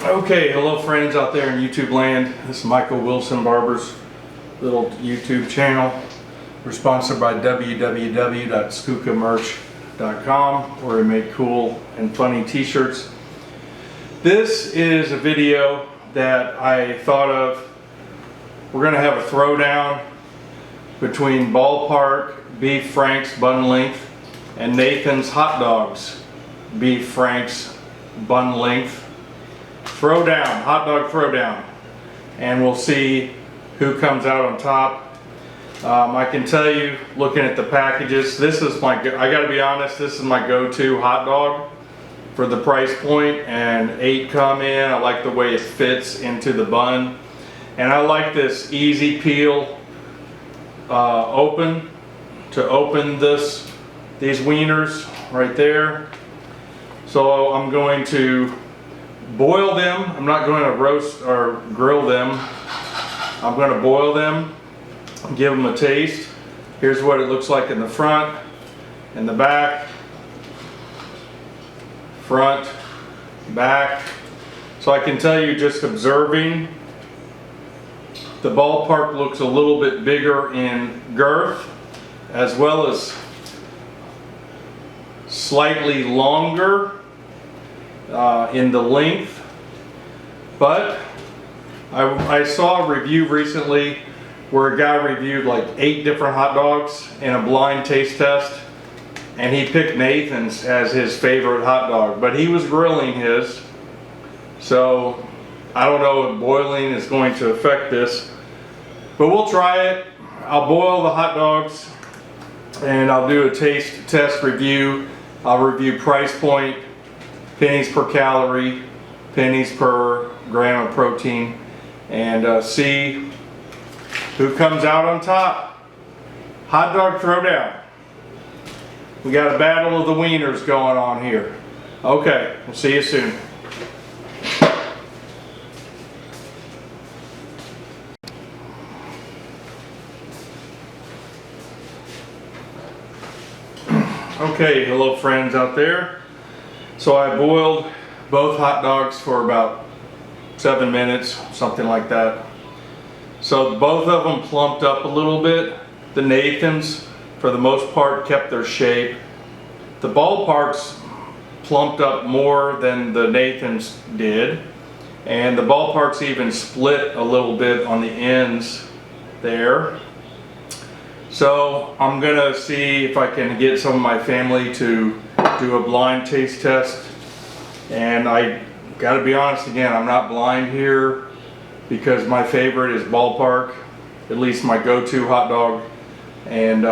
Okay, hello friends out there in YouTube land. This is Michael Wilson Barber's little YouTube channel. We're sponsored by www.skookamerch.com, where we make cool and funny t-shirts. This is a video that I thought of. We're going to have a throwdown between Ball Park Beef Frank's Bun Length and Nathan's Hot Dogs Beef Frank's Bun Length. Throwdown, hot dog throwdown, and we'll see who comes out on top. I can tell you, looking at the packages, this is I gotta be honest, this is my go-to hot dog for the price point, and 8 come in. I like the way it fits into the bun, and I like this easy peel open these wieners right there. So I'm going to boil them. I'm not going to roast or grill them. I'm going to boil them and give them a taste. Here's what it looks like in the front and the back. Front, back. So I can tell you, just observing, the Ball Park looks a little bit bigger in girth, as well as slightly longer in the length. But I saw a review recently where a guy reviewed like 8 different hot dogs in a blind taste test, and he picked Nathan's as his favorite hot dog, but he was grilling his. So I don't know if boiling is going to affect this, but we'll try it. I'll boil the hot dogs and I'll do a taste test review. I'll review price point, pennies per calorie, pennies per gram of protein, and see who comes out on top. Hot dog throwdown. We got a battle of the wieners going on here. Okay, we'll see you soon. Okay, hello friends out there. So I boiled both hot dogs for about 7 minutes, something like that. So both of them plumped up a little bit. The Nathan's, for the most part, kept their shape. The Ball Parks plumped up more than the Nathan's did. And the Ball Parks even split a little bit on the ends there. So I'm gonna see if I can get some of my family to do a blind taste test. And I gotta be honest again, I'm not blind here because my favorite is Ball Park, at least my go-to hot dog. And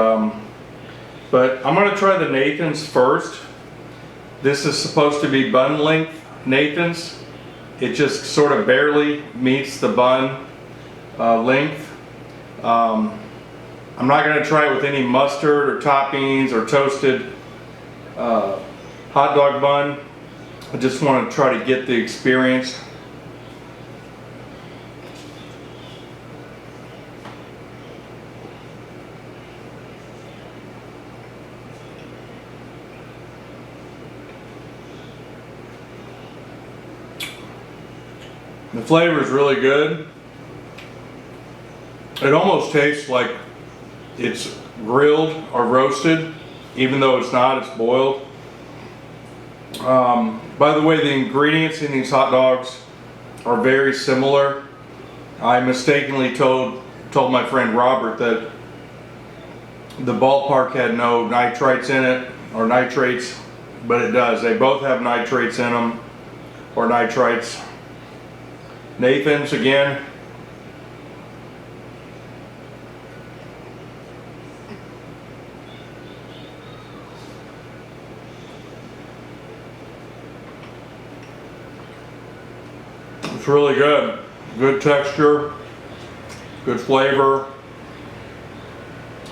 but I'm gonna try the Nathan's first. This is supposed to be bun length Nathan's. It just sort of barely meets the bun length. I'm not going to try it with any mustard or toppings or toasted hot dog bun. I just want to try to get the experience. The flavor is really good. It almost tastes like it's grilled or roasted, even though it's not, it's boiled. By the way, the ingredients in these hot dogs are very similar. I mistakenly told my friend Robert that the Ball Park had no nitrites in it, or nitrates, but it does. They both have nitrates in them, or nitrites. Nathan's, again, it's really good. Good texture, good flavor.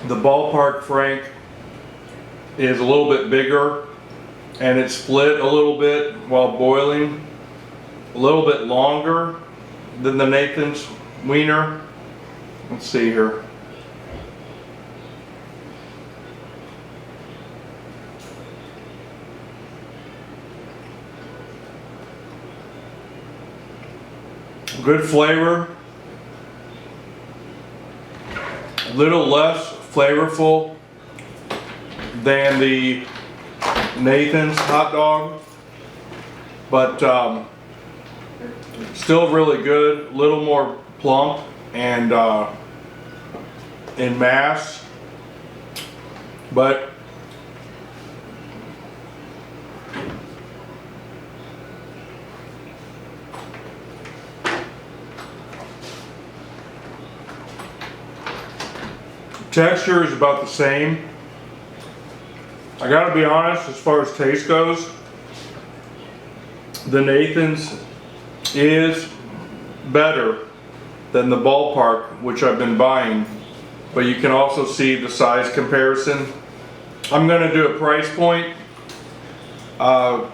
The Ball Park Frank is a little bit bigger, and it's split a little bit while boiling, a little bit longer than the Nathan's wiener. Let's see here. Good flavor. A little less flavorful than the Nathan's hot dog, but still really good. A little more plump and in mass, but texture is about the same. I gotta be honest, as far as taste goes, the Nathan's is better than the Ball Park, which I've been buying, but you can also see the size comparison. I'm gonna do a price point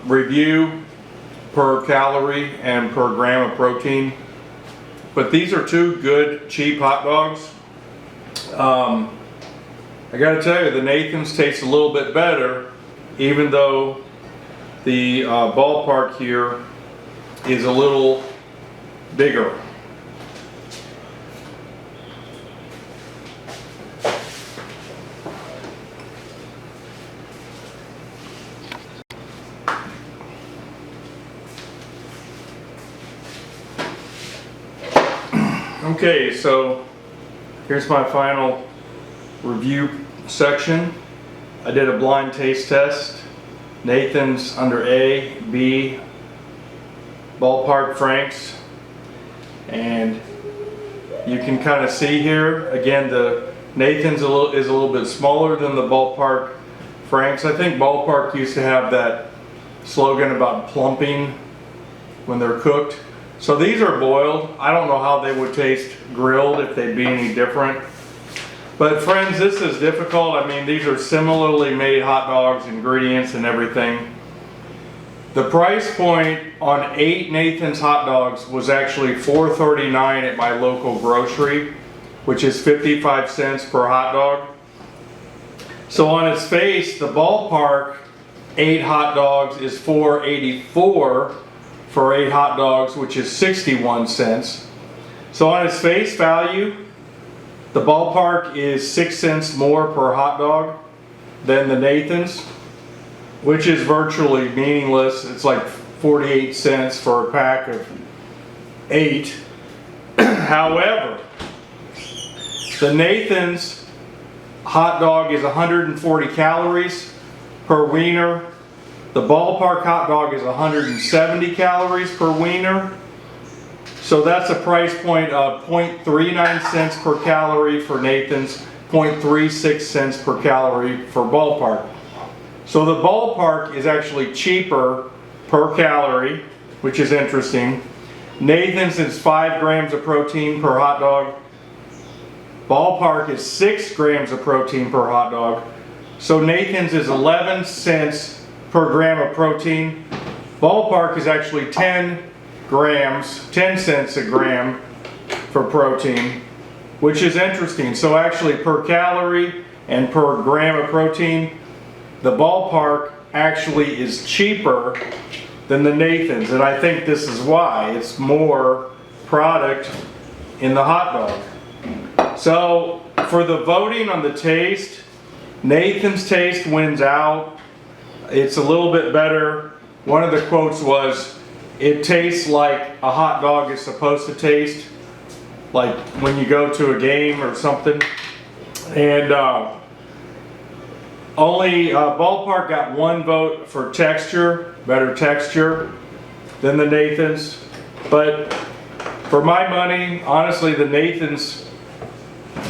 review per calorie and per gram of protein, but these are two good cheap hot dogs. I gotta tell you, the Nathan's tastes a little bit better, even though the Ball Park here is a little bigger. Okay, so here's my final review section. I did a blind taste test. Nathan's under A, B, Ball Park Franks, and you can kind of see here again the Nathan's is a little bit smaller than the Ball Park Franks. I think Ball Park used to have that slogan about plumping when they're cooked. So these are boiled. I don't know how they would taste grilled, if they'd be any different. But friends, this is difficult. I mean, these are similarly made hot dogs, ingredients and everything. The price point on 8 Nathan's hot dogs was actually $4.39 at my local grocery, which is 55 cents per hot dog. So on its face, the Ball Park 8 hot dogs is $4.84 for 8 hot dogs, which is 61 cents. So on its face value, the Ball Park is 6 cents more per hot dog than the Nathan's, which is virtually meaningless. It's like 48 cents for a pack of 8. However, the Nathan's hot dog is 140 calories per wiener. The Ball Park hot dog is 170 calories per wiener. So that's a price point of 0.39 cents per calorie for Nathan's, 0.36 cents per calorie for Ball Park. So the Ball Park is actually cheaper per calorie, which is interesting. Nathan's is 5 grams of protein per hot dog. Ball Park is 6 grams of protein per hot dog. So Nathan's is 11 cents per gram of protein. Ball Park is actually 10 cents a gram for protein, which is interesting. So actually per calorie and per gram of protein, the Ball Park actually is cheaper than the Nathan's, and I think this is why. It's more product in the hot dog. So for the voting on the taste, Nathan's taste wins out. It's a little bit better. One of the quotes was, "It tastes like a hot dog is supposed to taste, like when you go to a game or something." And only Ball Park got 1 vote for texture, better texture than the Nathan's. But for my money, honestly, the Nathan's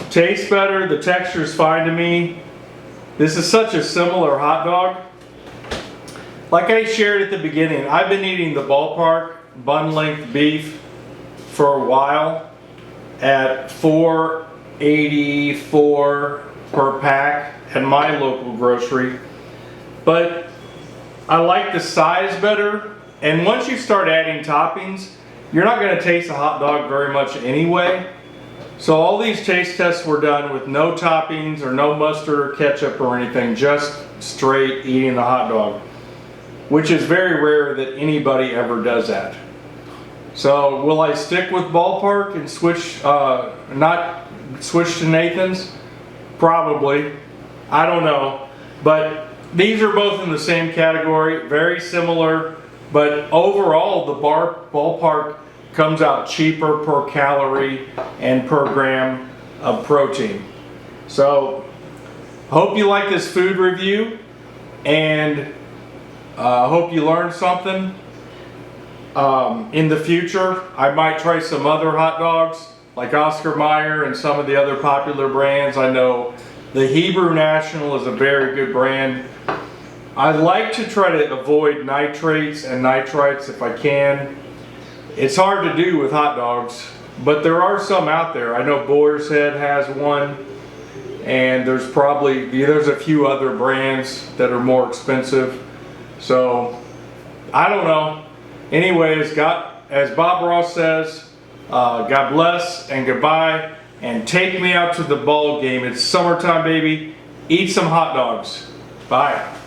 tastes better. The texture is fine to me. This is such a similar hot dog. Like I shared at the beginning, I've been eating the Ball Park bun length beef for a while at $4.84 per pack at my local grocery. But I like the size better, and once you start adding toppings, you're not going to taste a hot dog very much anyway. So all these taste tests were done with no toppings or no mustard or ketchup or anything, just straight eating the hot dog, which is very rare that anybody ever does that. So will I stick with Ball Park and switch, not switch to Nathan's? Probably. I don't know. But these are both in the same category, very similar, but overall the Ball Park comes out cheaper per calorie and per gram of protein. So hope you like this food review, and hope you learned something. In the future, I might try some other hot dogs like Oscar Mayer and some of the other popular brands. I know the Hebrew National is a very good brand. I like to try to avoid nitrates and nitrites if I can. It's hard to do with hot dogs, but there are some out there. I know Boar's Head has one, and there's a few other brands that are more expensive. So I don't know. Anyways, as Bob Ross says, God bless and goodbye, and take me out to the ball game. It's summertime, baby. Eat some hot dogs. Bye.